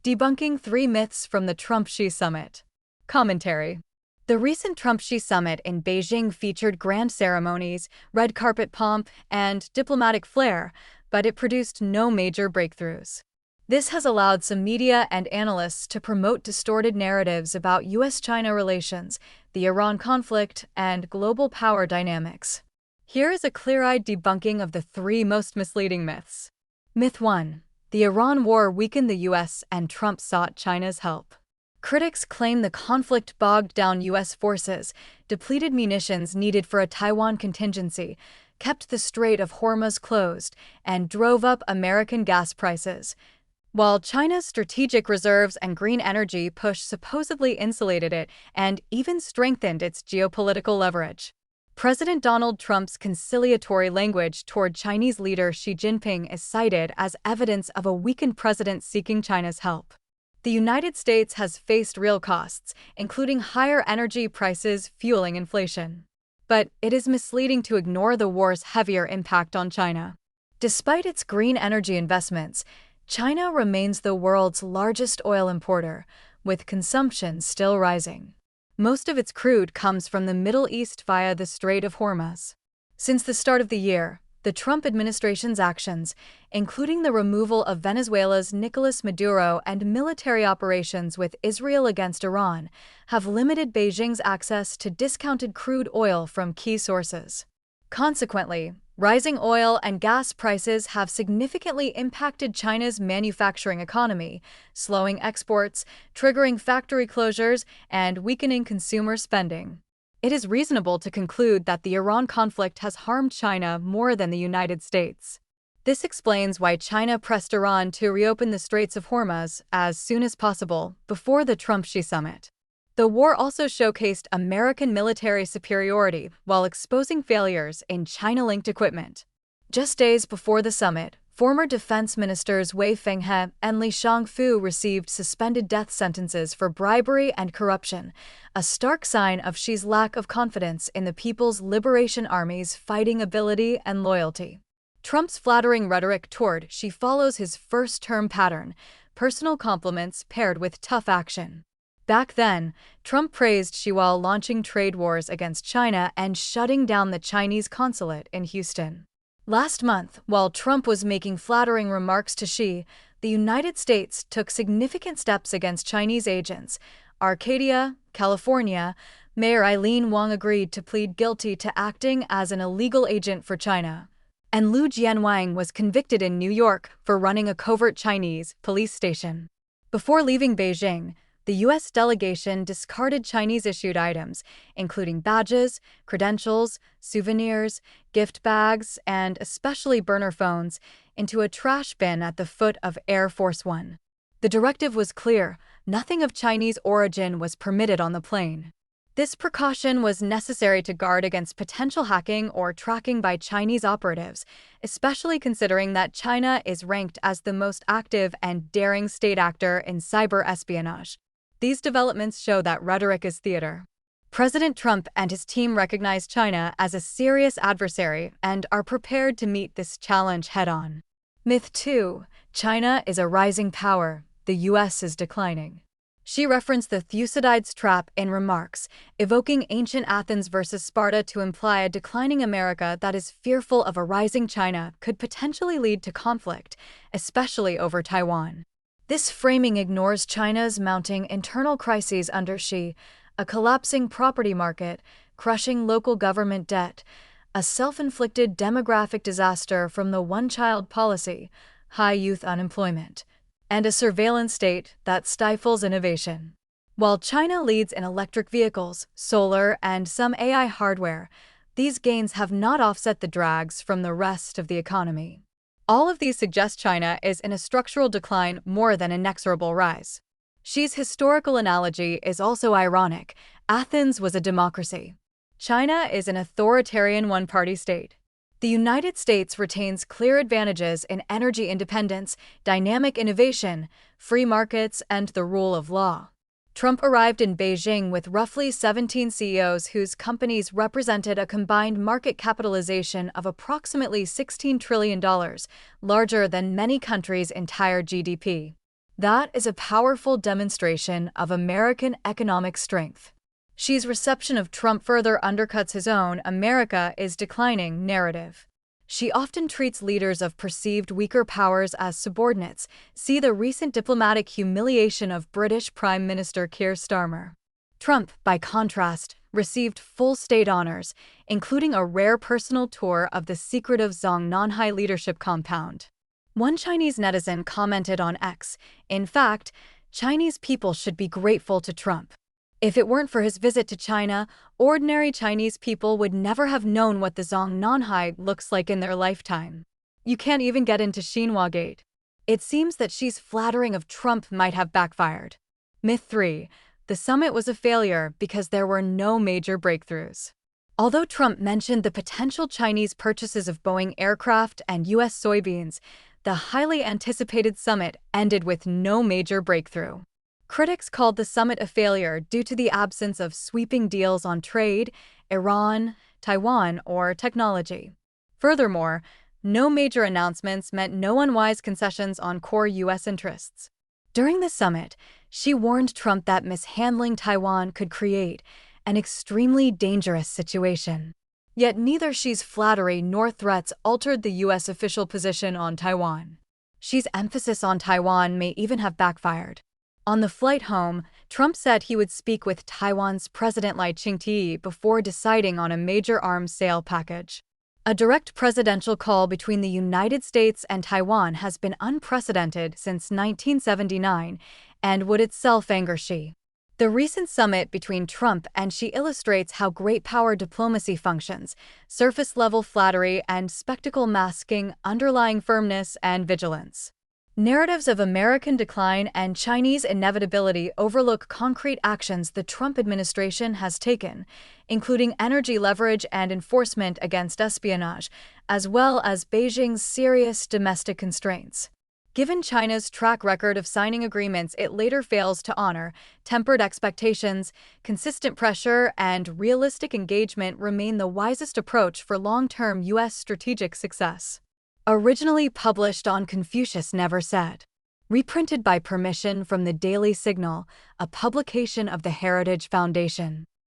Debunking 3 Myths from the Trump-Xi Summit. Commentary. The recent Trump-Xi Summit in Beijing featured grand ceremonies, red carpet pomp, and diplomatic flair, but it produced no major breakthroughs. This has allowed some media and analysts to promote distorted narratives about U.S.-China relations, the Iran conflict, and global power dynamics. Here is a clear-eyed debunking of the 3 most misleading myths. Myth 1. The Iran war weakened the U.S. and Trump sought China's help. Critics claim the conflict bogged down U.S. forces, depleted munitions needed for a Taiwan contingency, kept the Strait of Hormuz closed, and drove up American gas prices, while China's strategic reserves and green energy push supposedly insulated it and even strengthened its geopolitical leverage. President Donald Trump's conciliatory language toward Chinese leader Xi Jinping is cited as evidence of a weakened president seeking China's help. The United States has faced real costs, including higher energy prices fueling inflation. But it is misleading to ignore the war's heavier impact on China. Despite its green energy investments, China remains the world's largest oil importer, with consumption still rising. Most of its crude comes from the Middle East via the Strait of Hormuz. Since the start of the year, the Trump administration's actions, including the removal of Venezuela's Nicolas Maduro and military operations with Israel against Iran, have limited Beijing's access to discounted crude oil from key sources. Consequently, rising oil and gas prices have significantly impacted China's manufacturing economy, slowing exports, triggering factory closures, and weakening consumer spending. It is reasonable to conclude that the Iran conflict has harmed China more than the United States. This explains why China pressed Iran to reopen the Straits of Hormuz as soon as possible before the Trump-Xi summit. The war also showcased American military superiority while exposing failures in China-linked equipment. Just days before the summit, former defense ministers Wei Fenghe and Li Shangfu received suspended death sentences for bribery and corruption, a stark sign of Xi's lack of confidence in the People's Liberation Army's fighting ability and loyalty. Trump's flattering rhetoric toward Xi follows his first-term pattern: personal compliments paired with tough action. Back then, Trump praised Xi while launching trade wars against China and shutting down the Chinese consulate in Houston. Last month, while Trump was making flattering remarks to Xi, the United States took significant steps against Chinese agents. Arcadia, California, Mayor Eileen Wong agreed to plead guilty to acting as an illegal agent for China. And Lu Jianwang was convicted in New York for running a covert Chinese police station. Before leaving Beijing, the U.S. delegation discarded Chinese-issued items, including badges, credentials, souvenirs, gift bags, and especially burner phones, into a trash bin at the foot of Air Force One. The directive was clear: nothing of Chinese origin was permitted on the plane. This precaution was necessary to guard against potential hacking or tracking by Chinese operatives, especially considering that China is ranked as the most active and daring state actor in cyber espionage. These developments show that rhetoric is theater. President Trump and his team recognize China as a serious adversary and are prepared to meet this challenge head-on. Myth 2. China is a rising power, the U.S. is declining. Xi referenced the Thucydides trap in remarks, evoking ancient Athens versus Sparta to imply a declining America that is fearful of a rising China could potentially lead to conflict, especially over Taiwan. This framing ignores China's mounting internal crises under Xi: a collapsing property market, crushing local government debt, a self-inflicted demographic disaster from the one-child policy, high youth unemployment, and a surveillance state that stifles innovation. While China leads in electric vehicles, solar, and some AI hardware, these gains have not offset the drags from the rest of the economy. All of these suggest China is in a structural decline more than inexorable rise. Xi's historical analogy is also ironic: Athens was a democracy. China is an authoritarian one-party state. The United States retains clear advantages in energy independence, dynamic innovation, free markets, and the rule of law. Trump arrived in Beijing with roughly 17 CEOs whose companies represented a combined market capitalization of approximately $16 trillion, larger than many countries' entire GDP. That is a powerful demonstration of American economic strength. Xi's reception of Trump further undercuts his own "America is declining" narrative. She often treats leaders of perceived weaker powers as subordinates. See the recent diplomatic humiliation of British Prime Minister Keir Starmer. Trump, by contrast, received full state honors, including a rare personal tour of the secretive Zhongnanhai leadership compound. One Chinese netizen commented on X, "In fact, Chinese people should be grateful to Trump. If it weren't for his visit to China, ordinary Chinese people would never have known what the Zhongnanhai looks like in their lifetime." You can't even get into Xinhua Gate. It seems that Xi's flattering of Trump might have backfired. Myth 3. The summit was a failure because there were no major breakthroughs. Although Trump mentioned the potential Chinese purchases of Boeing aircraft and U.S. soybeans, the highly anticipated summit ended with no major breakthrough. Critics called the summit a failure due to the absence of sweeping deals on trade, Iran, Taiwan, or technology. Furthermore, no major announcements meant no unwise concessions on core U.S. interests. During the summit, Xi warned Trump that mishandling Taiwan could create an extremely dangerous situation. Yet neither Xi's flattery nor threats altered the U.S. official position on Taiwan. Xi's emphasis on Taiwan may even have backfired. On the flight home, Trump said he would speak with Taiwan's President Lai Ching-te before deciding on a major arms sale package. A direct presidential call between the United States and Taiwan has been unprecedented since 1979 and would itself anger Xi. The recent summit between Trump and Xi illustrates how great power diplomacy functions: surface-level flattery and spectacle masking underlying firmness and vigilance. Narratives of American decline and Chinese inevitability overlook concrete actions the Trump administration has taken, including energy leverage and enforcement against espionage, as well as Beijing's serious domestic constraints. Given China's track record of signing agreements it later fails to honor, tempered expectations, consistent pressure, and realistic engagement remain the wisest approach for long-term U.S. strategic success. Originally published on Confucius Never Said. Reprinted by permission from the Daily Signal, a publication of the Heritage Foundation.